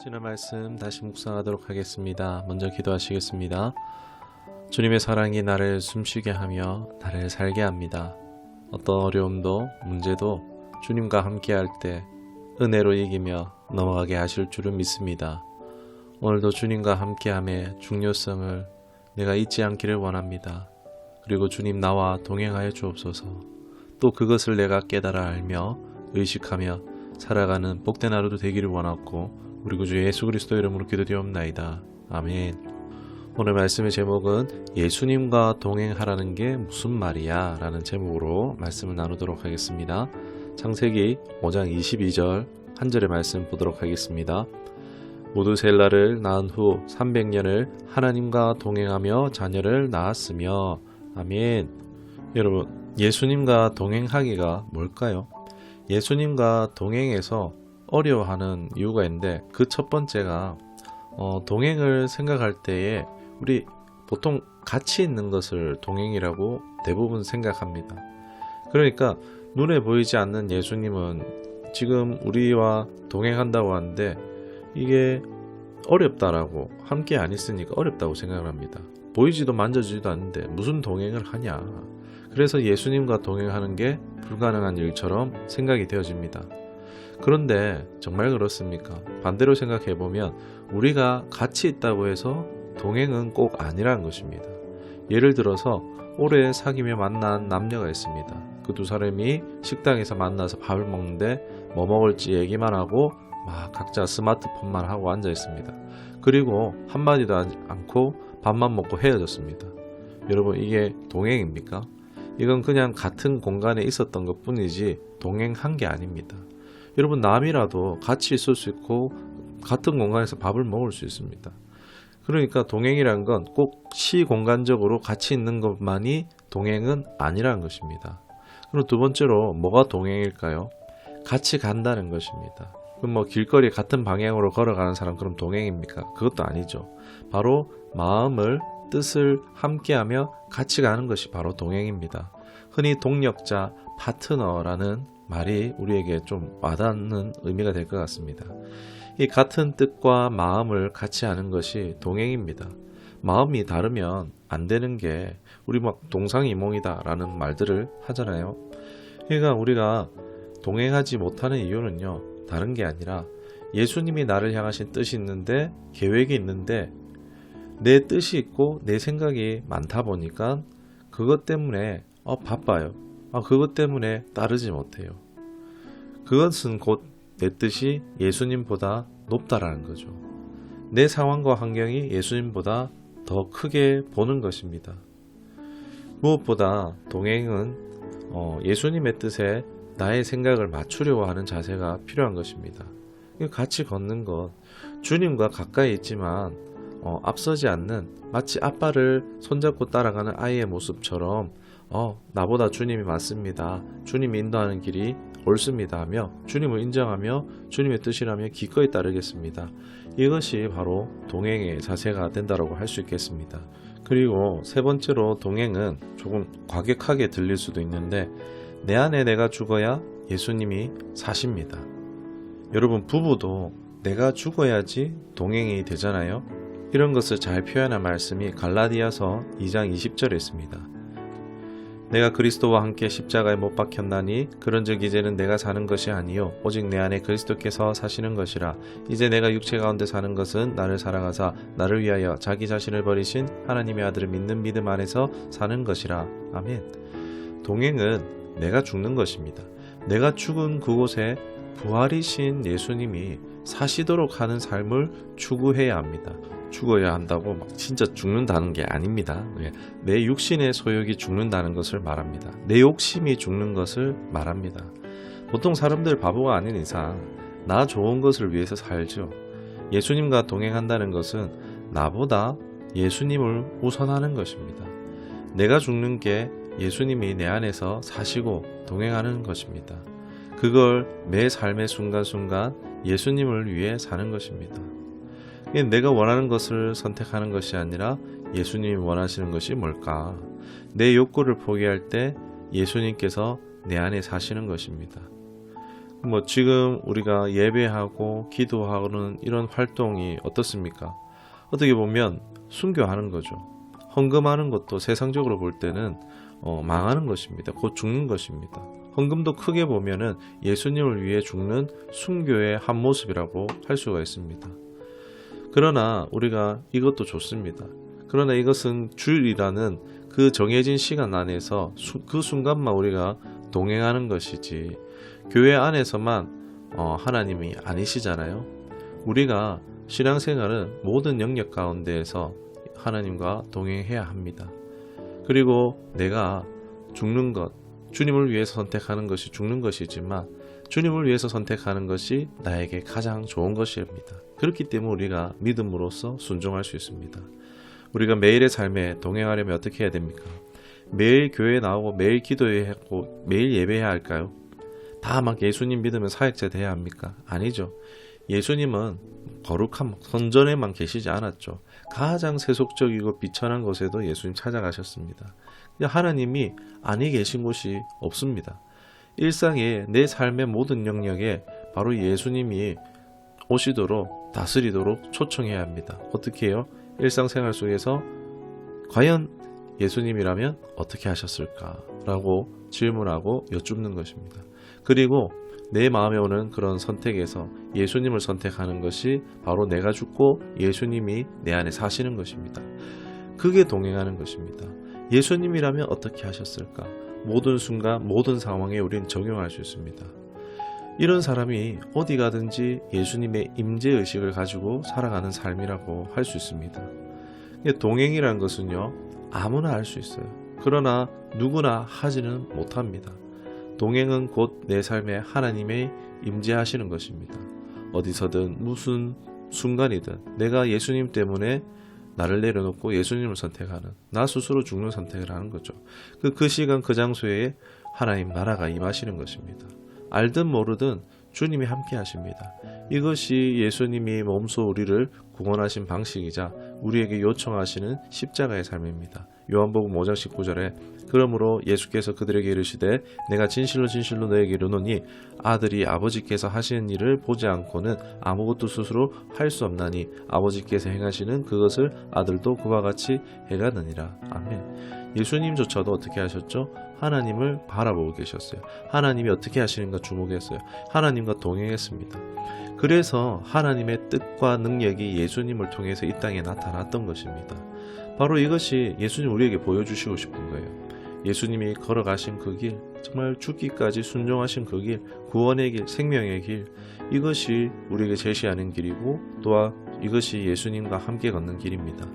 지난 말씀 다시 묵상하도록 하겠습니다. 먼저 기도하시겠습니다. 주님의 사랑이 나를 숨쉬게 하며 나를 살게 합니다. 어떤 어려움도 문제도 주님과 함께할 때 은혜로 이기며 넘어가게 하실 줄을 믿습니다. 오늘도 주님과 함께함의 중요성을 내가 잊지 않기를 원합니다. 그리고 주님 나와 동행하여 주옵소서. 또 그것을 내가 깨달아 알며 의식하며 살아가는 복된 하루도 되기를 원하고 우리 구주 예수 그리스도 이름으로 기도드리옵나이다. 아멘. 오늘 말씀의 제목은 예수님과 동행하라는 게 무슨 말이야? 라는 제목으로 말씀을 나누도록 하겠습니다. 창세기 5장 22절 한 절의 말씀 보도록 하겠습니다. 무드셀라를 낳은 후 300년을 하나님과 동행하며 자녀를 낳았으며. 아멘. 여러분, 예수님과 동행하기가 뭘까요? 예수님과 동행해서 어려워하는 이유가 있는데 그 첫 번째가 동행을 생각할 때에 우리 보통 같이 있는 것을 동행이라고 대부분 생각합니다. 그러니까 눈에 보이지 않는 예수님은 지금 우리와 동행한다고 하는데 이게 어렵다라고 함께 안 있으니까 어렵다고 생각을 합니다. 보이지도 만져지지도 않는데 무슨 동행을 하냐. 그래서 예수님과 동행하는 게 불가능한 일처럼 생각이 되어집니다. 그런데 정말 그렇습니까? 반대로 생각해보면 우리가 같이 있다고 해서 동행은 꼭 아니라는 것입니다. 예를 들어서 오래 사귀며 만난 남녀가 있습니다. 그 두 사람이 식당에서 만나서 밥을 먹는데 뭐 먹을지 얘기만 하고 막 각자 스마트폰만 하고 앉아 있습니다. 그리고 한마디도 하지 않고 밥만 먹고 헤어졌습니다. 여러분, 이게 동행입니까? 이건 그냥 같은 공간에 있었던 것 뿐이지 동행한 게 아닙니다. 여러분, 남이라도 같이 있을 수 있고 같은 공간에서 밥을 먹을 수 있습니다. 그러니까 동행이란 건 꼭 시공간적으로 같이 있는 것만이 동행은 아니라는 것입니다. 그리고 두 번째로 뭐가 동행일까요? 같이 간다는 것입니다. 그럼 뭐 길거리 같은 방향으로 걸어가는 사람 그럼 동행입니까? 그것도 아니죠. 바로 마음을 뜻을 함께하며 같이 가는 것이 바로 동행입니다. 흔히 동력자, 파트너라는 말이 우리에게 좀 와닿는 의미가 될 것 같습니다. 이 같은 뜻과 마음을 같이 하는 것이 동행입니다. 마음이 다르면 안 되는 게 우리 막 동상이몽이다 라는 말들을 하잖아요. 그러니까 우리가 동행하지 못하는 이유는요, 다른 게 아니라 예수님이 나를 향하신 뜻이 있는데 계획이 있는데 내 뜻이 있고 내 생각이 많다 보니까 그것 때문에 바빠요. 그것 때문에 따르지 못해요. 그것은 곧 내 뜻이 예수님보다 높다라는 거죠. 내 상황과 환경이 예수님보다 더 크게 보는 것입니다. 무엇보다 동행은 예수님의 뜻에 나의 생각을 맞추려고 하는 자세가 필요한 것입니다. 같이 걷는 것, 주님과 가까이 있지만 앞서지 않는, 마치 아빠를 손잡고 따라가는 아이의 모습처럼 나보다 주님이 맞습니다. 주님이 인도하는 길이 옳습니다 하며 주님을 인정하며 주님의 뜻이라며 기꺼이 따르겠습니다. 이것이 바로 동행의 자세가 된다고 할 수 있겠습니다. 그리고 세 번째로 동행은 조금 과격하게 들릴 수도 있는데 내 안에 내가 죽어야 예수님이 사십니다. 여러분, 부부도 내가 죽어야지 동행이 되잖아요. 이런 것을 잘 표현한 말씀이 갈라디아서 2장 20절에 있습니다. 내가 그리스도와 함께 십자가에 못 박혔나니 그런즉 이제는 내가 사는 것이 아니요 오직 내 안에 그리스도께서 사시는 것이라. 이제 내가 육체 가운데 사는 것은 나를 사랑하사 나를 위하여 자기 자신을 버리신 하나님의 아들을 믿는 믿음 안에서 사는 것이라. 아멘. 동행은 내가 죽는 것입니다. 내가 죽은 그곳에 부활이신 예수님이 사시도록 하는 삶을 추구해야 합니다. 죽어야 한다고 막 진짜 죽는다는 게 아닙니다. 내 육신의 소욕이 죽는다는 것을 말합니다. 내 욕심이 죽는 것을 말합니다. 보통 사람들 바보가 아닌 이상 나 좋은 것을 위해서 살죠. 예수님과 동행한다는 것은 나보다 예수님을 우선하는 것입니다. 내가 죽는 게 예수님이 내 안에서 사시고 동행하는 것입니다. 그걸 매 삶의 순간순간 예수님을 위해 사는 것입니다. 내가 원하는 것을 선택하는 것이 아니라 예수님이 원하시는 것이 뭘까? 내 욕구를 포기할 때 예수님께서 내 안에 사시는 것입니다. 뭐 지금 우리가 예배하고 기도하는 이런 활동이 어떻습니까? 어떻게 보면 순교하는 거죠. 헌금하는 것도 세상적으로 볼 때는 망하는 것입니다. 곧 죽는 것입니다. 헌금도 크게 보면은 예수님을 위해 죽는 순교의 한 모습이라고 할 수가 있습니다. 그러나 우리가 이것도 좋습니다. 그러나 이것은 주일이라는 그 정해진 시간 안에서 그 순간만 우리가 동행하는 것이지 교회 안에서만 하나님이 아니시잖아요. 우리가 신앙생활은 모든 영역 가운데에서 하나님과 동행해야 합니다. 그리고 내가 죽는 것, 주님을 위해서 선택하는 것이 죽는 것이지만 주님을 위해서 선택하는 것이 나에게 가장 좋은 것입니다. 그렇기 때문에 우리가 믿음으로써 순종할 수 있습니다. 우리가 매일의 삶에 동행하려면 어떻게 해야 됩니까? 매일 교회에 나오고 매일 기도해야 하고 매일 예배해야 할까요? 다 막 예수님 믿으면 사역자 돼야 합니까? 아니죠. 예수님은 거룩한 선전에만 계시지 않았죠. 가장 세속적이고 비천한 곳에도 예수님 찾아가셨습니다. 하나님이 아니 계신 곳이 없습니다. 일상의 내 삶의 모든 영역에 바로 예수님이 오시도록 다스리도록 초청해야 합니다. 어떻게 해요? 일상생활 속에서 과연 예수님이라면 어떻게 하셨을까? 라고 질문하고 여쭙는 것입니다. 그리고 내 마음에 오는 그런 선택에서 예수님을 선택하는 것이 바로 내가 죽고 예수님이 내 안에 사시는 것입니다. 그게 동행하는 것입니다. 예수님이라면 어떻게 하셨을까? 모든 순간 모든 상황에 우리는 적용할 수 있습니다. 이런 사람이 어디 가든지 예수님의 임재의식을 가지고 살아가는 삶이라고 할 수 있습니다. 동행이라는 것은요, 아무나 할 수 있어요. 그러나 누구나 하지는 못합니다. 동행은 곧 내 삶에 하나님의 임재하시는 것입니다. 어디서든 무슨 순간이든 내가 예수님 때문에 나를 내려놓고 예수님을 선택하는, 나 스스로 죽는 선택을 하는 거죠. 그 시간 그 장소에 하나님 나라가 임하시는 것입니다. 알든 모르든 주님이 함께 하십니다. 이것이 예수님이 몸소 우리를 구원하신 방식이자 우리에게 요청하시는 십자가의 삶입니다. 요한복음 5장 19절에 그러므로 예수께서 그들에게 이르시되 내가 진실로 진실로 너에게 이르노니 아들이 아버지께서 하시는 일을 보지 않고는 아무것도 스스로 할 수 없나니 아버지께서 행하시는 그것을 아들도 그와 같이 해가느니라. 아멘. 예수님조차도 어떻게 하셨죠? 하나님을 바라보고 계셨어요. 하나님이 어떻게 하시는가 주목했어요. 하나님과 동행했습니다. 그래서 하나님의 뜻과 능력이 예수님을 통해서 이 땅에 나타났던 것입니다. 바로 이것이 예수님 우리에게 보여주시고 싶은 거예요. 예수님이 걸어가신 그 길, 정말 죽기까지 순종하신 그 길, 구원의 길, 생명의 길, 이것이 우리에게 제시하는 길이고 또한 이것이 예수님과 함께 걷는 길입니다.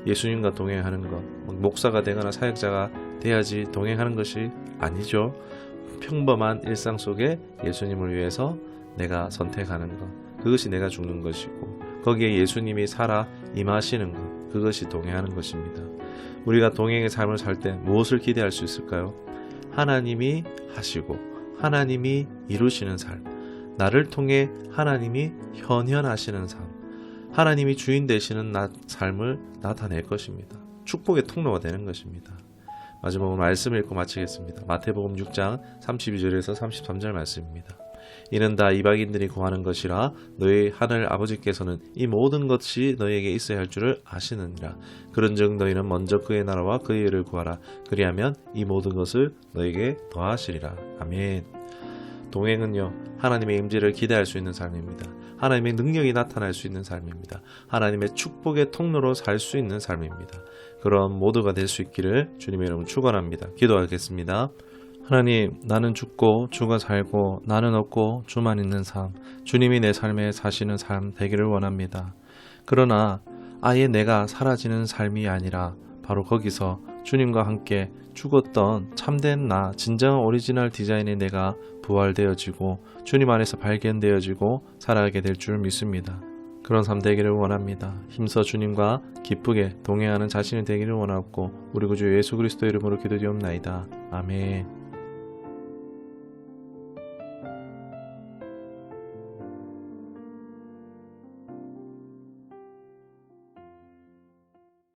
예수님과 동행하는 것, 목사가 되거나 사역자가 돼야지 동행하는 것이 아니죠. 평범한 일상 속에 예수님을 위해서 내가 선택하는 것, 그것이 내가 죽는 것이고 거기에 예수님이 살아 임하시는 것, 그것이 동행하는 것입니다. 우리가 동행의 삶을 살 때 무엇을 기대할 수 있을까요? 하나님이 하시고 하나님이 이루시는 삶, 나를 통해 하나님이 현현하시는 삶, 하나님이 주인 되시는 삶을 나타낼 것입니다. 축복의 통로가 되는 것입니다. 마지막으로 말씀 읽고 마치겠습니다. 마태복음 6장 32절에서 33절 말씀입니다. 이는 다 이방인들이 구하는 것이라 너희 하늘 아버지께서는 이 모든 것이 너희에게 있어야 할 줄을 아시느니라. 그런즉 너희는 먼저 그의 나라와 그의 의를 구하라. 그리하면 이 모든 것을 너희에게 더하시리라. 아멘. 동행은요, 하나님의 임재를 기대할 수 있는 삶입니다. 하나님의 능력이 나타날 수 있는 삶입니다. 하나님의 축복의 통로로 살 수 있는 삶입니다. 그런 모두가 될 수 있기를 주님의 이름으로 축원합니다. 기도하겠습니다. 하나님, 나는 죽고 주가 살고 나는 없고 주만 있는 삶, 주님이 내 삶에 사시는 삶 되기를 원합니다. 그러나 아예 내가 사라지는 삶이 아니라 바로 거기서 주님과 함께 죽었던 참된 나, 진정한 오리지널 디자인의 내가 부활되어지고 주님 안에서 발견되어지고 살아가게 될 줄 믿습니다. 그런 삶 되기를 원합니다. 힘써 주님과 기쁘게 동행하는 자신이 되기를 원하고 우리 구주 예수 그리스도 이름으로 기도드리옵나이다. 아멘.